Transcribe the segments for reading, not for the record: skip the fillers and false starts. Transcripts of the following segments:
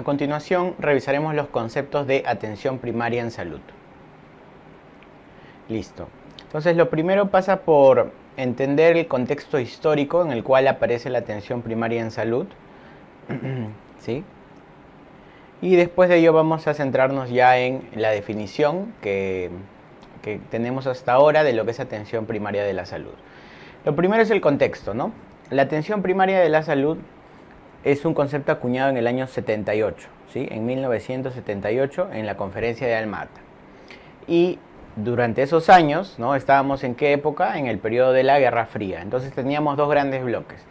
continuación revisaremos los conceptos de atención primaria en salud. Listo. Entonces lo primero pasa por entender el contexto histórico en el cual aparece la atención primaria en salud. ¿Sí? Y después de ello vamos a centrarnos ya en la definición que tenemos hasta ahora de lo que es atención primaria de la salud. Lo primero es el contexto, ¿no? La atención primaria de la salud es un concepto acuñado en el año 78, ¿sí? En 1978 en la conferencia de Alma-Ata. Y durante esos años, ¿no? Estábamos en qué época? En el periodo de la Guerra Fría. Entonces teníamos dos grandes bloques.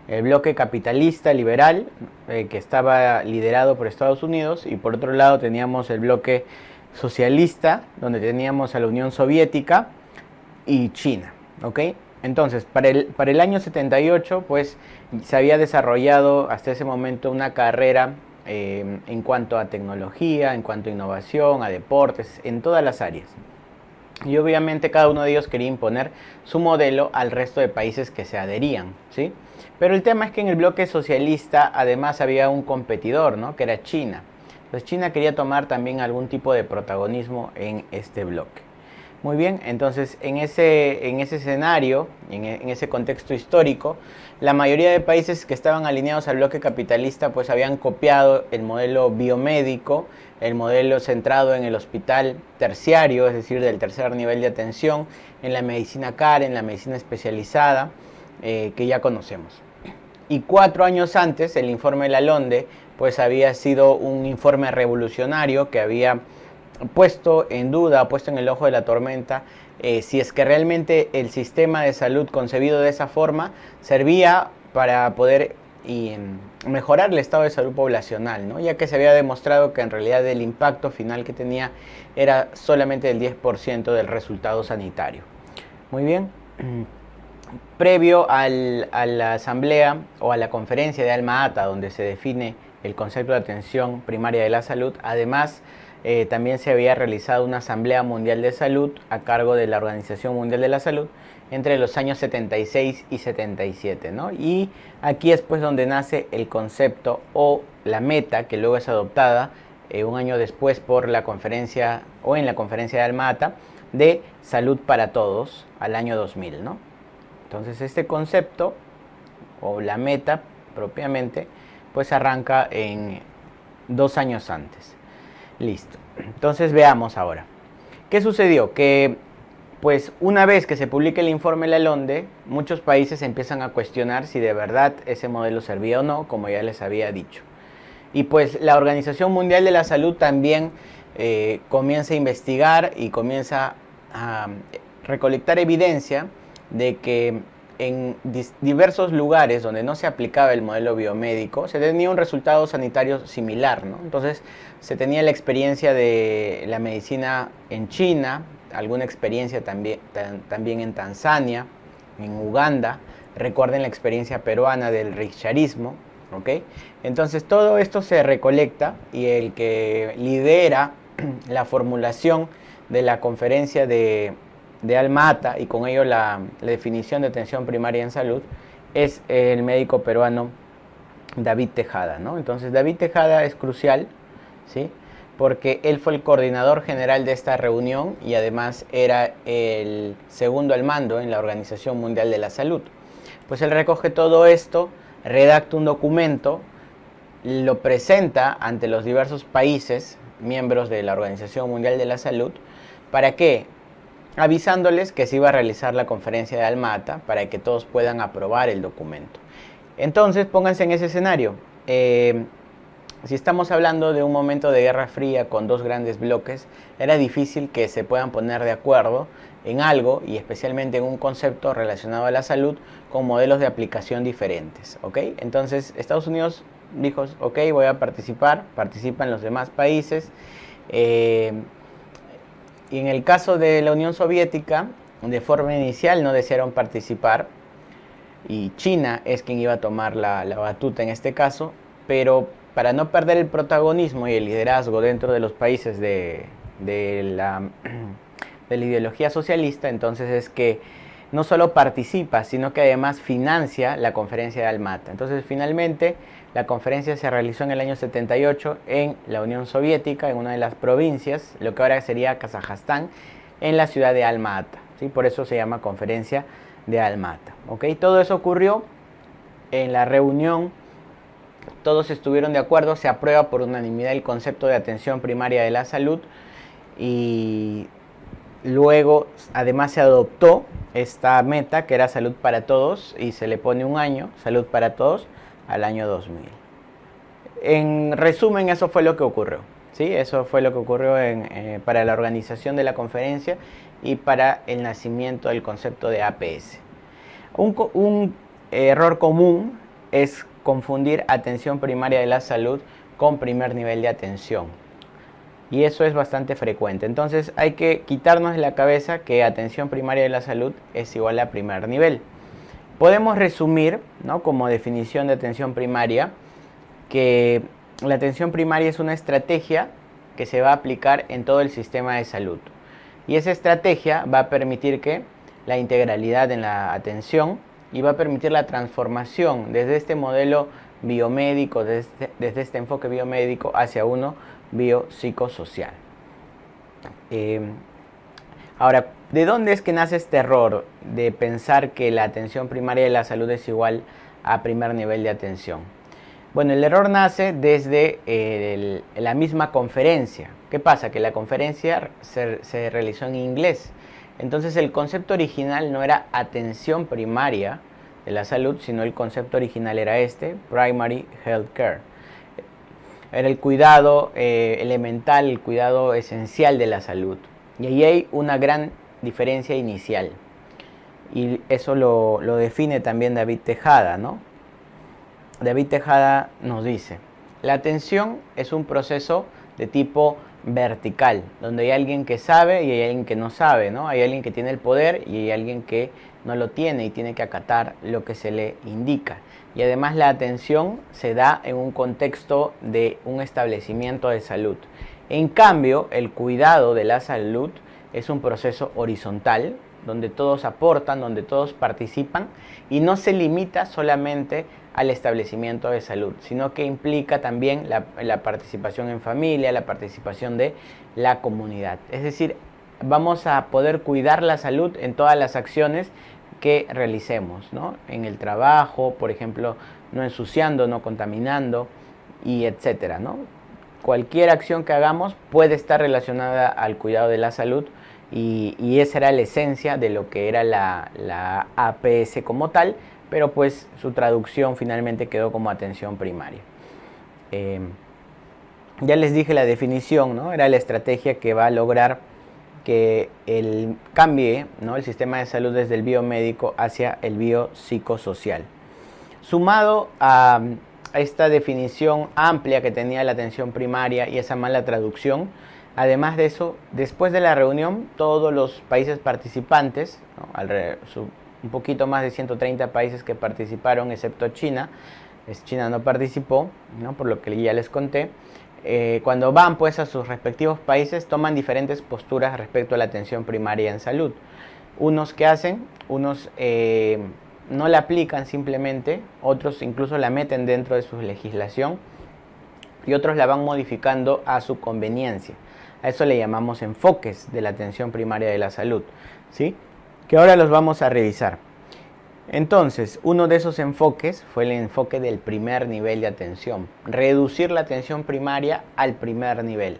El bloque capitalista liberal, que estaba liderado por Estados Unidos, y por otro lado teníamos el bloque socialista, donde teníamos a la Unión Soviética y China, ¿ok? Entonces, para el año 78, pues, se había desarrollado hasta ese momento una carrera en cuanto a tecnología, en cuanto a innovación, a deportes, en todas las áreas. Y obviamente cada uno de ellos quería imponer su modelo al resto de países que se adherían, ¿sí? Pero el tema es que en el bloque socialista además había un competidor, ¿no? Que era China. Entonces China quería tomar también algún tipo de protagonismo en este bloque. Muy bien, entonces en ese escenario, en ese contexto histórico, la mayoría de países que estaban alineados al bloque capitalista pues habían copiado el modelo biomédico, el modelo centrado en el hospital terciario, es decir, del tercer nivel de atención, en la medicina CAR, en la medicina especializada, que ya conocemos. Y 4 años antes, el informe Lalonde pues había sido un informe revolucionario que había puesto en duda, puesto en el ojo de la tormenta, si es que realmente el sistema de salud concebido de esa forma servía para poder mejorar el estado de salud poblacional, ¿no? Ya que se había demostrado que en realidad el impacto final que tenía era solamente del 10% del resultado sanitario. Muy bien. Previo a la asamblea o a la conferencia de Alma-Ata, donde se define el concepto de atención primaria de la salud, además también se había realizado una Asamblea Mundial de Salud a cargo de la Organización Mundial de la Salud entre los años 76 y 77, ¿no? Y aquí es pues donde nace el concepto o la meta que luego es adoptada un año después por la conferencia o en la conferencia de Alma-Ata de salud para todos al año 2000, ¿no? Entonces este concepto o la meta propiamente pues arranca en 2 años antes. Listo. Entonces veamos ahora. ¿Qué sucedió? Que pues una vez que se publique el informe Lalonde, muchos países empiezan a cuestionar si de verdad ese modelo servía o no, como ya les había dicho. Y pues la Organización Mundial de la Salud también comienza a investigar y comienza a recolectar evidencia de que en diversos lugares donde no se aplicaba el modelo biomédico, se tenía un resultado sanitario similar, ¿no? Entonces, se tenía la experiencia de la medicina en China, alguna experiencia también en Tanzania, en Uganda, recuerden la experiencia peruana del ricksharismo, ¿ok? Entonces, todo esto se recolecta y el que lidera la formulación de la conferencia de Alma-Ata y con ello la definición de atención primaria en salud es el médico peruano David Tejada, ¿no? Entonces David Tejada es crucial, ¿sí? Porque él fue el coordinador general de esta reunión y además era el segundo al mando en la Organización Mundial de la Salud. Pues él recoge todo esto, redacta un documento, lo presenta ante los diversos países miembros de la Organización Mundial de la Salud. ¿Para qué? Avisándoles que se iba a realizar la conferencia de Alma-Ata para que todos puedan aprobar el documento. Entonces, pónganse en ese escenario. Si estamos hablando de un momento de Guerra Fría con dos grandes bloques, era difícil que se puedan poner de acuerdo en algo y especialmente en un concepto relacionado a la salud con modelos de aplicación diferentes, ¿ok? Entonces, Estados Unidos dijo, ok, voy a participar, participan los demás países. Y en el caso de la Unión Soviética, de forma inicial no desearon participar y China es quien iba a tomar la batuta en este caso, pero para no perder el protagonismo y el liderazgo dentro de los países de la ideología socialista, entonces es que no solo participa, sino que además financia la conferencia de Almatá. Entonces, finalmente, la conferencia se realizó en el año 78 en la Unión Soviética, en una de las provincias, lo que ahora sería Kazajstán, en la ciudad de Almatá, ¿sí? Por eso se llama Conferencia de Almatá. ¿Okay? Todo eso ocurrió en la reunión, todos estuvieron de acuerdo, se aprueba por unanimidad el concepto de atención primaria de la salud y luego además se adoptó esta meta que era salud para todos y se le pone un año, salud para todos, al año 2000. En resumen, eso fue lo que ocurrió. ¿Sí? Eso fue lo que ocurrió para la organización de la conferencia y para el nacimiento del concepto de APS. Un error común es confundir atención primaria de la salud con primer nivel de atención. Y eso es bastante frecuente. Entonces hay que quitarnos de la cabeza que atención primaria de la salud es igual a primer nivel. Podemos resumir, ¿no?, como definición de atención primaria, que la atención primaria es una estrategia que se va a aplicar en todo el sistema de salud. Y esa estrategia va a permitir que la integralidad en la atención y va a permitir la transformación desde este modelo biomédico, desde este enfoque biomédico hacia uno biopsicosocial. Ahora, ¿de dónde es que nace este error de pensar que la atención primaria de la salud es igual a primer nivel de atención? Bueno, el error nace desde la misma conferencia. ¿Qué pasa? Que la conferencia se realizó en inglés. Entonces el concepto original no era atención primaria de la salud, sino el concepto original era Primary Health Care. Era el cuidado elemental, el cuidado esencial de la salud. Y ahí hay una gran diferencia inicial. Y eso lo define también David Tejada, ¿no? David Tejada nos dice: la atención es un proceso de tipo vertical, donde hay alguien que sabe y hay alguien que no sabe, ¿no? Hay alguien que tiene el poder y hay alguien que no lo tiene y tiene que acatar lo que se le indica. Y además la atención se da en un contexto de un establecimiento de salud. En cambio, el cuidado de la salud es un proceso horizontal, donde todos aportan, donde todos participan y no se limita solamente al establecimiento de salud, sino que implica también la participación en familia, la participación de la comunidad. Es decir, vamos a poder cuidar la salud en todas las acciones que realicemos, ¿no? En el trabajo, por ejemplo, no ensuciando, no contaminando y etcétera, ¿no? Cualquier acción que hagamos puede estar relacionada al cuidado de la salud y esa era la esencia de lo que era la APS como tal, pero pues su traducción finalmente quedó como atención primaria. Ya les dije la definición, ¿no? Era la estrategia que va a lograr que cambie, ¿no?, el sistema de salud desde el biomédico hacia el biopsicosocial. Sumado a esta definición amplia que tenía la atención primaria y esa mala traducción, además de eso, después de la reunión, todos los países participantes, ¿no?, un poquito más de 130 países que participaron, excepto China, China no participó, ¿no?, por lo que ya les conté. Cuando van pues a sus respectivos países, toman diferentes posturas respecto a la atención primaria en salud. Unos que hacen, unos no la aplican simplemente, otros incluso la meten dentro de su legislación y otros la van modificando a su conveniencia. A eso le llamamos enfoques de la atención primaria de la salud, ¿sí?, que ahora los vamos a revisar. Entonces, uno de esos enfoques fue el enfoque del primer nivel de atención, reducir la atención primaria al primer nivel.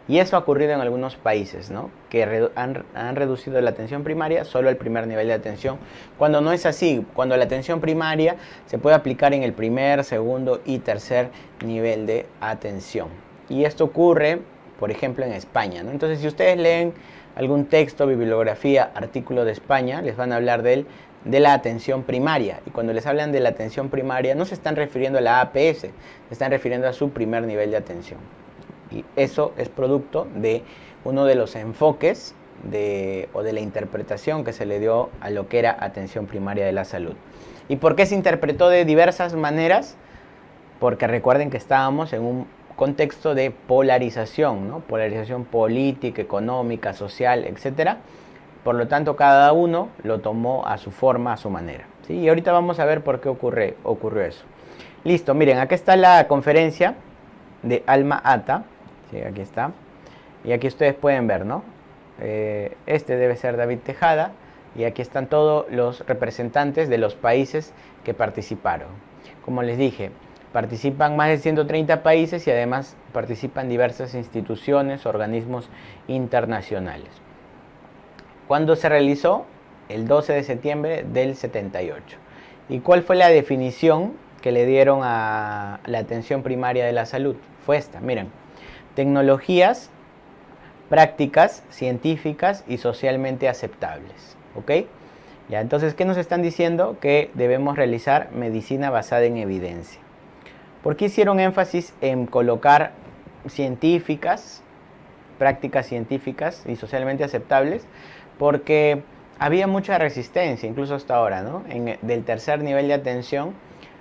Y eso ha ocurrido en algunos países, ¿no?, que han reducido la atención primaria solo al primer nivel de atención, cuando no es así, cuando la atención primaria se puede aplicar en el primer, segundo y tercer nivel de atención. Y esto ocurre, por ejemplo, en España, ¿no? Entonces, si ustedes leen algún texto, bibliografía, artículo de España, les van a hablar de la atención primaria. Y cuando les hablan de la atención primaria, no se están refiriendo a la APS, se están refiriendo a su primer nivel de atención. Y eso es producto de uno de los enfoques o de la interpretación que se le dio a lo que era atención primaria de la salud. ¿Y por qué se interpretó de diversas maneras? Porque recuerden que estábamos en un contexto de polarización, ¿no?, polarización política, económica, social, etc. Por lo tanto, cada uno lo tomó a su forma, a su manera, ¿sí? Y ahorita vamos a ver por qué ocurrió eso. Listo, miren, aquí está la conferencia de Alma-Ata, ¿sí? Aquí está. Y aquí ustedes pueden ver, ¿no? Este debe ser David Tejada. Y aquí están todos los representantes de los países que participaron. Como les dije, participan más de 130 países y además participan diversas instituciones, organismos internacionales. ¿Cuándo se realizó? El 12 de septiembre del 78. ¿Y cuál fue la definición que le dieron a la atención primaria de la salud? Fue esta, miren. Tecnologías, prácticas, científicas y socialmente aceptables. ¿Ok? Ya, entonces, ¿qué nos están diciendo? Que debemos realizar medicina basada en evidencia. ¿Por qué hicieron énfasis en colocar científicas, prácticas científicas y socialmente aceptables? Porque había mucha resistencia, incluso hasta ahora, ¿no? Del tercer nivel de atención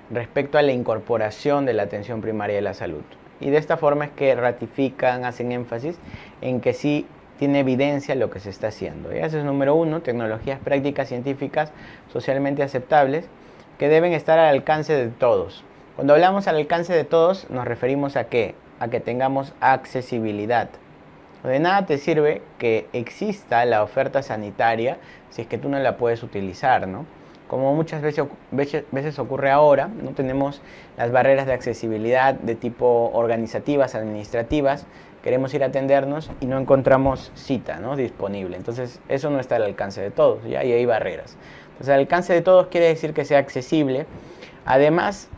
respecto a la incorporación de la atención primaria de la salud. Y de esta forma es que ratifican, hacen énfasis en que sí tiene evidencia lo que se está haciendo. ¿Ya? Ese es número uno, tecnologías prácticas científicas socialmente aceptables que deben estar al alcance de todos. Cuando hablamos al alcance de todos, nos referimos a ¿qué? A que tengamos accesibilidad. De nada te sirve que exista la oferta sanitaria si es que tú no la puedes utilizar, ¿no? Como muchas veces ocurre ahora, no tenemos las barreras de accesibilidad de tipo organizativas, administrativas, queremos ir a atendernos y no encontramos cita, ¿no? Disponible. Entonces, eso no está al alcance de todos, ¿ya? Y hay barreras. Entonces, al alcance de todos quiere decir que sea accesible, además,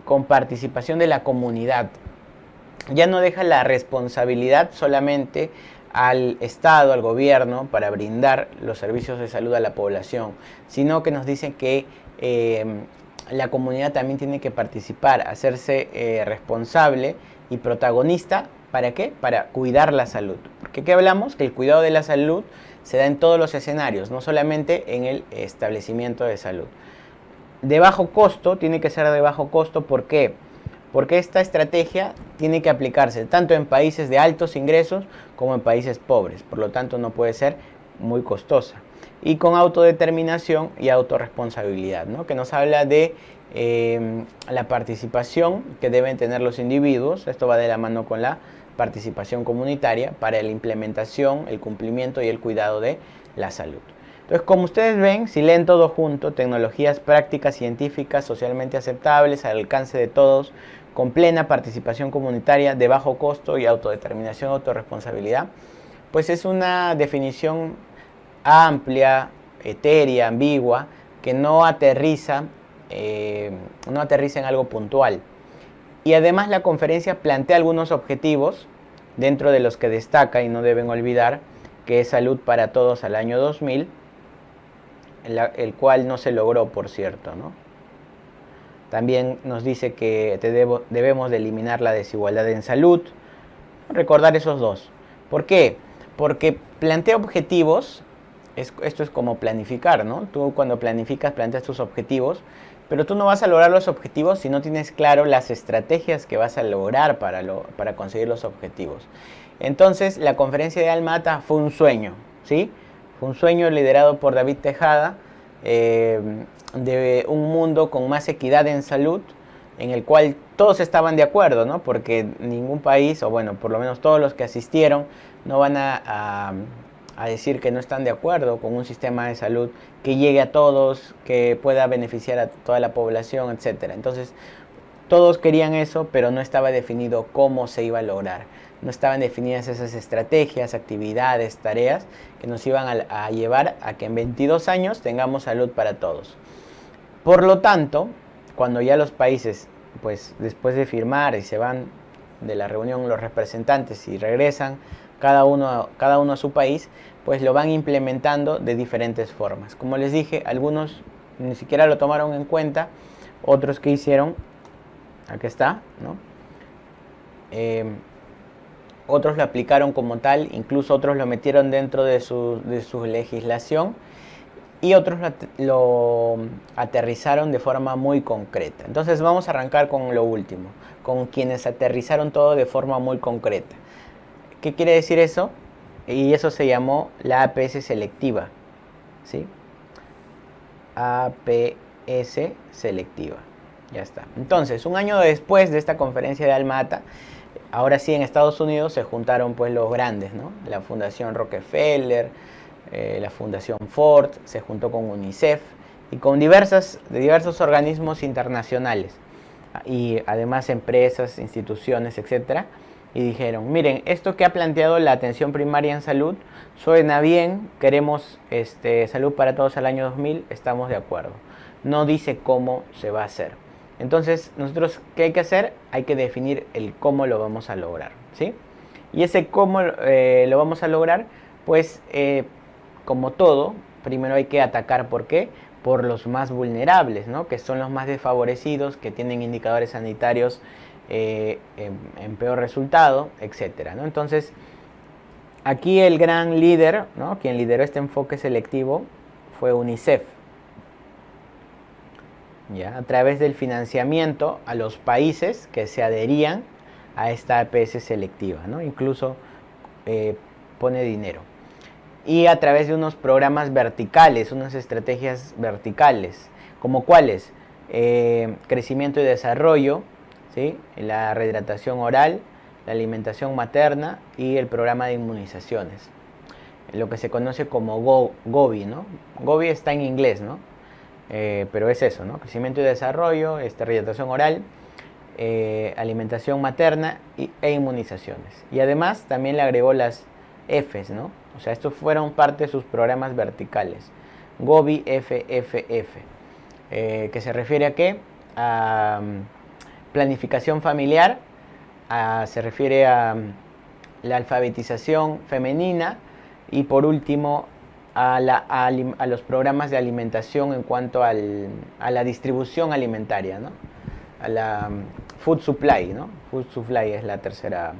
con participación de la comunidad. Ya no deja la responsabilidad solamente al Estado, al gobierno, para brindar los servicios de salud a la población, sino que nos dicen que la comunidad también tiene que participar, hacerse responsable y protagonista. ¿Para qué? Para cuidar la salud. Porque ¿qué hablamos? Que el cuidado de la salud se da en todos los escenarios, no solamente en el establecimiento de salud. De bajo costo, tiene que ser de bajo costo, ¿por qué? Porque esta estrategia tiene que aplicarse tanto en países de altos ingresos como en países pobres. Por lo tanto, no puede ser muy costosa. Y con autodeterminación y autorresponsabilidad, ¿no? Que nos habla de la participación que deben tener los individuos. Esto va de la mano con la participación comunitaria para la implementación, el cumplimiento y el cuidado de la salud. Entonces, como ustedes ven, si leen todo junto, tecnologías prácticas, científicas, socialmente aceptables, al alcance de todos, con plena participación comunitaria, de bajo costo y autodeterminación, autorresponsabilidad, pues es una definición amplia, etérea, ambigua, que no aterriza en algo puntual. Y además la conferencia plantea algunos objetivos, dentro de los que destaca, y no deben olvidar, que es Salud para Todos al año 2000, el cual no se logró, por cierto, ¿no? También nos dice que debemos de eliminar la desigualdad en salud. Recordar esos dos. ¿Por qué? Porque plantea objetivos. Esto es como planificar, ¿no? Tú cuando planificas, planteas tus objetivos, pero tú no vas a lograr los objetivos si no tienes claro las estrategias que vas a lograr para conseguir los objetivos. Entonces, la conferencia de Alma-Ata fue un sueño, ¿sí? Fue un sueño liderado por David Tejada, de un mundo con más equidad en salud, en el cual todos estaban de acuerdo, ¿no? Porque ningún país, o bueno, por lo menos todos los que asistieron, no van a decir que no están de acuerdo con un sistema de salud que llegue a todos, que pueda beneficiar a toda la población, etc. Entonces, todos querían eso, pero no estaba definido cómo se iba a lograr. No estaban definidas esas estrategias, actividades, tareas que nos iban a llevar a que en 22 años tengamos salud para todos. Por lo tanto, cuando ya los países, pues después de firmar y se van de la reunión los representantes y regresan cada uno a su país, pues lo van implementando de diferentes formas. Como les dije, algunos ni siquiera lo tomaron en cuenta, otros que hicieron, aquí está, ¿no? Otros lo aplicaron como tal, incluso otros lo metieron dentro de su legislación y otros lo aterrizaron de forma muy concreta. Entonces vamos a arrancar con lo último, con quienes aterrizaron todo de forma muy concreta. ¿Qué quiere decir eso? y eso se llamó la APS selectiva, ¿sí? APS selectiva. Ya está. Entonces, un año después de esta conferencia de Alma-Ata, ahora sí en Estados Unidos se juntaron pues los grandes, ¿no? La Fundación Rockefeller, la Fundación Ford, se juntó con UNICEF y con diversos organismos internacionales y además empresas, instituciones, etcétera, y dijeron, miren, esto que ha planteado la atención primaria en salud suena bien, queremos salud para todos al año 2000, estamos de acuerdo. No dice cómo se va a hacer. Entonces, nosotros, ¿qué hay que hacer? Hay que definir el cómo lo vamos a lograr, ¿sí? Y ese cómo lo vamos a lograr, pues, como todo, primero hay que atacar, ¿por qué? Por los más vulnerables, ¿no? Que son los más desfavorecidos, que tienen indicadores sanitarios en peor resultado, etcétera, ¿no? Entonces, aquí el gran líder, ¿no? Quien lideró este enfoque selectivo fue UNICEF, ¿ya? A través del financiamiento a los países que se adherían a esta APS selectiva, ¿no? Incluso pone dinero. Y a través de unos programas verticales, unas estrategias verticales, como cuáles, crecimiento y desarrollo, ¿sí? La rehidratación oral, la alimentación materna y el programa de inmunizaciones, lo que se conoce como Gobi, ¿no? Gobi está en inglés, ¿no? Pero es eso, ¿no? Crecimiento y desarrollo, rehidratación oral, alimentación materna e inmunizaciones. Y además también le agregó las Fs, ¿no? O sea, estos fueron parte de sus programas verticales. Gobi FFF, que se refiere a qué? A planificación familiar, se refiere a la alfabetización femenina y por último a los programas de alimentación en cuanto a la distribución alimentaria, ¿no? A la food supply, ¿no? Food supply es la tercera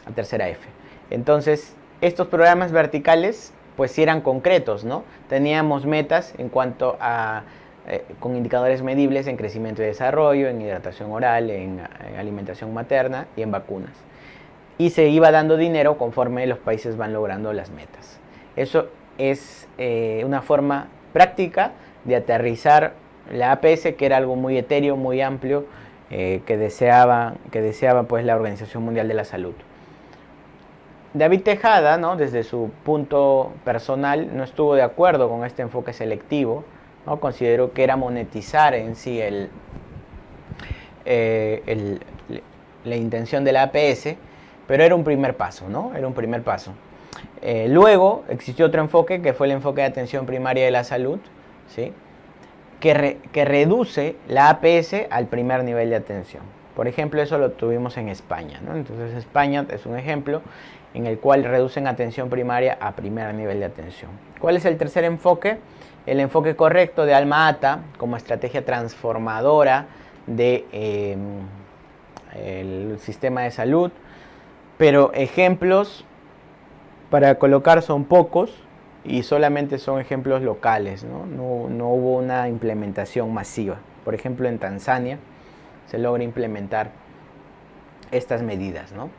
F. Entonces, estos programas verticales, pues sí eran concretos, ¿no? Teníamos metas en cuanto a, con indicadores medibles en crecimiento y desarrollo, en hidratación oral, en alimentación materna y en vacunas. Y se iba dando dinero conforme los países van logrando las metas. Eso es una forma práctica de aterrizar la APS, que era algo muy etéreo, muy amplio, que deseaba pues la Organización Mundial de la Salud. David Tejada, ¿no? Desde su punto personal, no estuvo de acuerdo con este enfoque selectivo, ¿no? Consideró que era monetizar en sí la intención de la APS, pero era un primer paso, ¿no? Era un primer paso. Luego existió otro enfoque, que fue el enfoque de atención primaria de la salud, ¿sí? que reduce la APS al primer nivel de atención. Por ejemplo, eso lo tuvimos en España, ¿no? Entonces, España es un ejemplo en el cual reducen atención primaria a primer nivel de atención. ¿Cuál es el tercer enfoque? El enfoque correcto de Alma-Ata como estrategia transformadora del sistema de salud, pero ejemplos para colocar son pocos y solamente son ejemplos locales, ¿no? No hubo una implementación masiva. Por ejemplo, en Tanzania se logra implementar estas medidas, ¿no?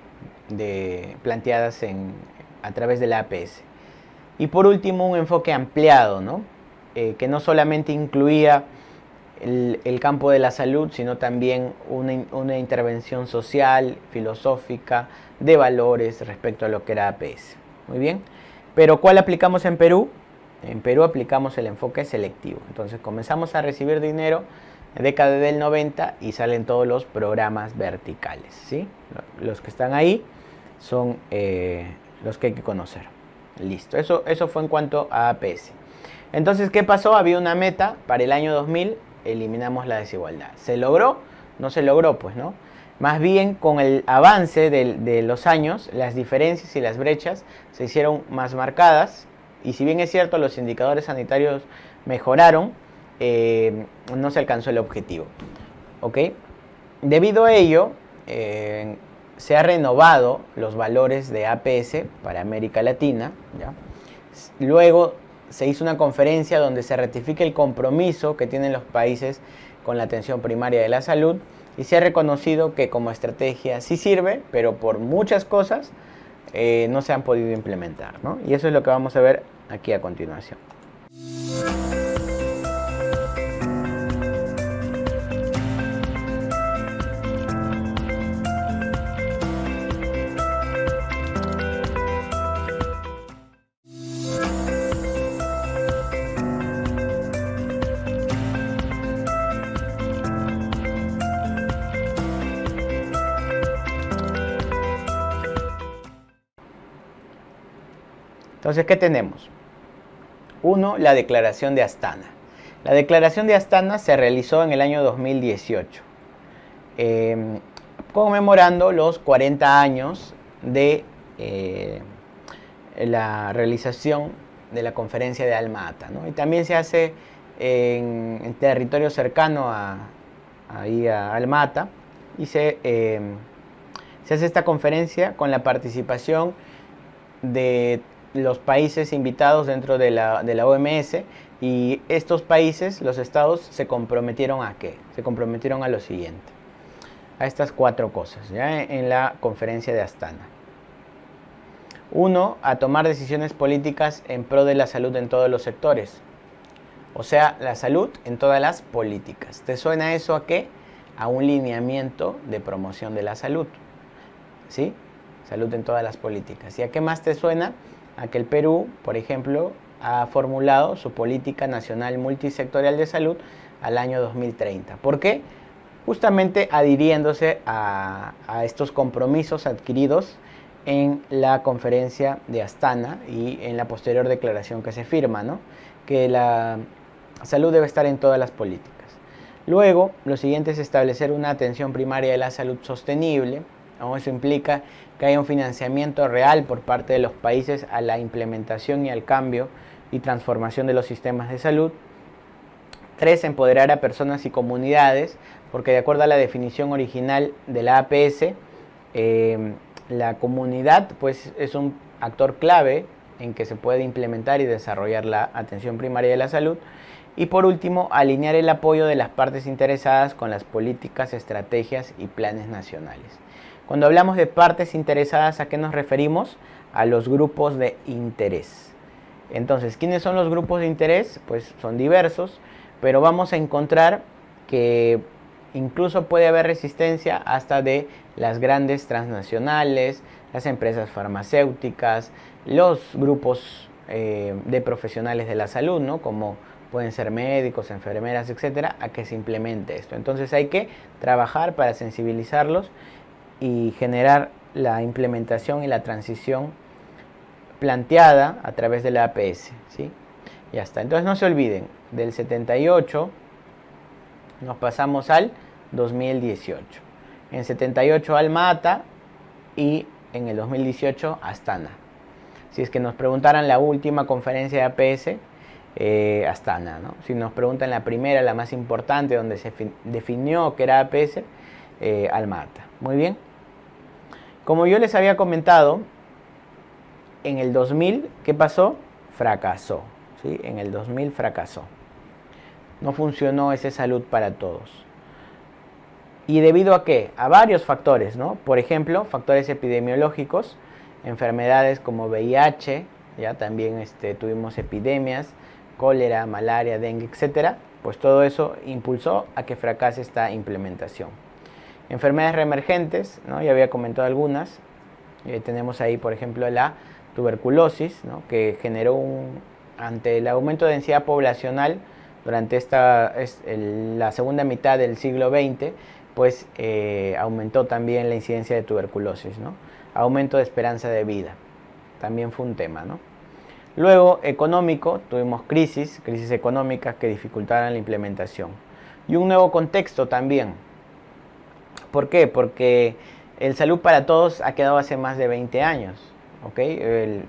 Planteadas a través de la APS. Y por último, un enfoque ampliado, ¿no? Que no solamente incluía el campo de la salud, sino también una intervención social, filosófica, de valores respecto a lo que era APS. Muy bien. Pero ¿cuál aplicamos en Perú? En Perú aplicamos el enfoque selectivo. Entonces comenzamos a recibir dinero en la década del 90 y salen todos los programas verticales, ¿sí? Los que están ahí son los que hay que conocer. Listo, eso fue en cuanto a APS. Entonces, ¿qué pasó? Había una meta para el año 2000, eliminamos la desigualdad. ¿Se logró? No se logró, pues, ¿no? Más bien, con el avance de los años, las diferencias y las brechas se hicieron más marcadas. Y si bien es cierto, los indicadores sanitarios mejoraron, no se alcanzó el objetivo. ¿Ok? Debido a ello, se han renovado los valores de APS para América Latina, ¿ya? Luego se hizo una conferencia donde se ratifica el compromiso que tienen los países con la atención primaria de la salud y se ha reconocido que como estrategia sí sirve, pero por muchas cosas no se han podido implementar, ¿no? Y eso es lo que vamos a ver aquí a continuación. Entonces, ¿qué tenemos? Uno, la Declaración de Astana. La Declaración de Astana se realizó en el año 2018, conmemorando los 40 años de la realización de la conferencia de Alma-Ata, ¿no? Y también se hace en territorio cercano a Alma-Ata, y se hace esta conferencia con la participación de los países invitados dentro de la OMS, y estos países, los estados, se comprometieron ¿a qué? Se comprometieron a lo siguiente, a estas 4 cosas, ¿ya? En la conferencia de Astana. 1, a tomar decisiones políticas en pro de la salud en todos los sectores. O sea, la salud en todas las políticas. ¿Te suena eso a qué? A un lineamiento de promoción de la salud, ¿sí? Salud en todas las políticas. ¿Y a qué más te suena? A que el Perú, por ejemplo, ha formulado su política nacional multisectorial de salud al año 2030. ¿Por qué? Justamente adhiriéndose a estos compromisos adquiridos en la conferencia de Astana y en la posterior declaración que se firma, ¿no? Que la salud debe estar en todas las políticas. Luego, lo siguiente es establecer una atención primaria de la salud sostenible, ¿no? Eso implica que haya un financiamiento real por parte de los países a la implementación y al cambio y transformación de los sistemas de salud. 3, empoderar a personas y comunidades, porque de acuerdo a la definición original de la APS, la comunidad pues, es un actor clave en que se puede implementar y desarrollar la atención primaria de la salud. Y por último, alinear el apoyo de las partes interesadas con las políticas, estrategias y planes nacionales. Cuando hablamos de partes interesadas, ¿a qué nos referimos? A los grupos de interés. Entonces, ¿quiénes son los grupos de interés? Pues son diversos, pero vamos a encontrar que incluso puede haber resistencia hasta de las grandes transnacionales, las empresas farmacéuticas, los grupos de profesionales de la salud, ¿no? Como pueden ser médicos, enfermeras, etcétera, a que se implemente esto. Entonces hay que trabajar para sensibilizarlos y generar la implementación y la transición planteada a través de la APS, ¿sí? Ya está. Entonces no se olviden, del 78 nos pasamos al 2018. En 78 Alma-Ata y en el 2018 Astana. Si es que nos preguntaran la última conferencia de APS, Astana, ¿no? Si nos preguntan la primera, la más importante, donde se definió que era APS, Alma-Ata. Muy bien. Como yo les había comentado, en el 2000, ¿qué pasó? Fracasó, ¿sí? En el 2000 fracasó. No funcionó ese salud para todos. ¿Y debido a qué? A varios factores, ¿no? Por ejemplo, factores epidemiológicos, enfermedades como VIH, ya también tuvimos epidemias, cólera, malaria, dengue, etcétera. Pues todo eso impulsó a que fracase esta implementación. Enfermedades reemergentes, ¿no? Ya había comentado algunas. Tenemos ahí, por ejemplo, la tuberculosis, ¿no? Que generó ante el aumento de densidad poblacional durante la segunda mitad del siglo XX, pues aumentó también la incidencia de tuberculosis, ¿no? Aumento de esperanza de vida, también fue un tema, ¿no? Luego, económico, tuvimos crisis económicas que dificultaron la implementación. Y un nuevo contexto también. ¿Por qué? Porque el Salud para Todos ha quedado hace más de 20 años, ¿ok?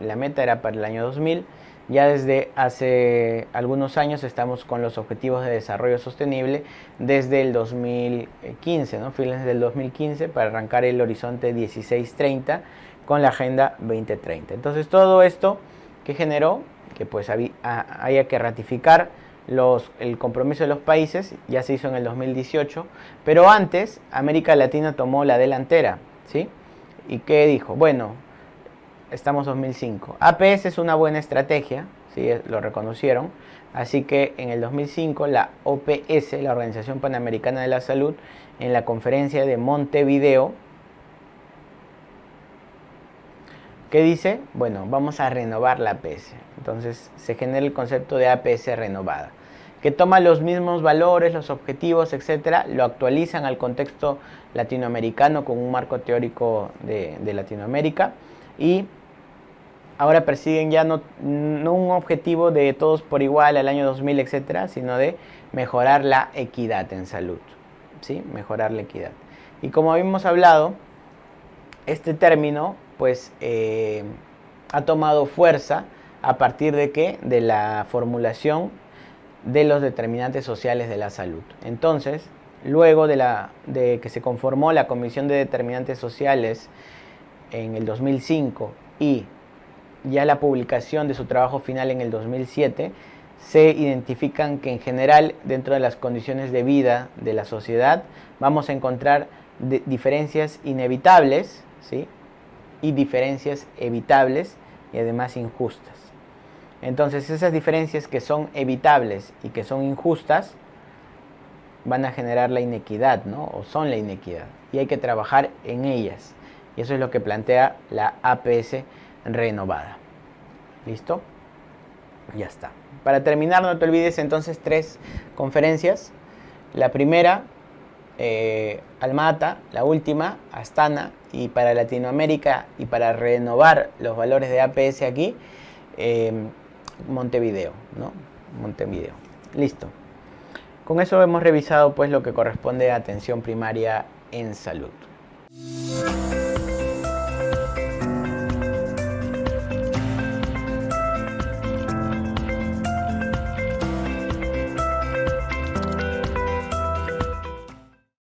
La meta era para el año 2000. Ya desde hace algunos años estamos con los Objetivos de Desarrollo Sostenible desde el 2015, ¿no? Fines del 2015 para arrancar el horizonte 1630 con la Agenda 2030. Entonces todo esto que generó que pues haya que ratificar el compromiso de los países, ya se hizo en el 2018, pero antes América Latina tomó la delantera, ¿sí? ¿Y qué dijo? Bueno, estamos 2005. APS es una buena estrategia, ¿sí? Lo reconocieron. Así que en el 2005 la OPS, la Organización Panamericana de la Salud, en la conferencia de Montevideo, ¿qué dice? Bueno, vamos a renovar la APS. Entonces se genera el concepto de APS renovada, que toma los mismos valores, los objetivos, etcétera, lo actualizan al contexto latinoamericano con un marco teórico de Latinoamérica, y ahora persiguen ya no un objetivo de todos por igual al año 2000, etcétera, sino de mejorar la equidad en salud, ¿sí? Mejorar la equidad. Y como habíamos hablado, este término pues ha tomado fuerza a partir de ¿qué? De la formulación de los determinantes sociales de la salud. Entonces, luego de que se conformó la Comisión de Determinantes Sociales en el 2005 y ya la publicación de su trabajo final en el 2007, se identifican que en general dentro de las condiciones de vida de la sociedad vamos a encontrar diferencias inevitables, ¿sí? Y diferencias evitables y además injustas. Entonces esas diferencias que son evitables y que son injustas van a generar la inequidad, ¿no? O son la inequidad, y hay que trabajar en ellas, y eso es lo que plantea la APS renovada. ¿Listo? Ya está. Para terminar, no te olvides entonces 3 conferencias. La primera, Alma-Ata, la última, Astana, y para Latinoamérica y para renovar los valores de APS aquí, Montevideo, ¿no? Montevideo. Listo. Con eso hemos revisado pues lo que corresponde a atención primaria en salud.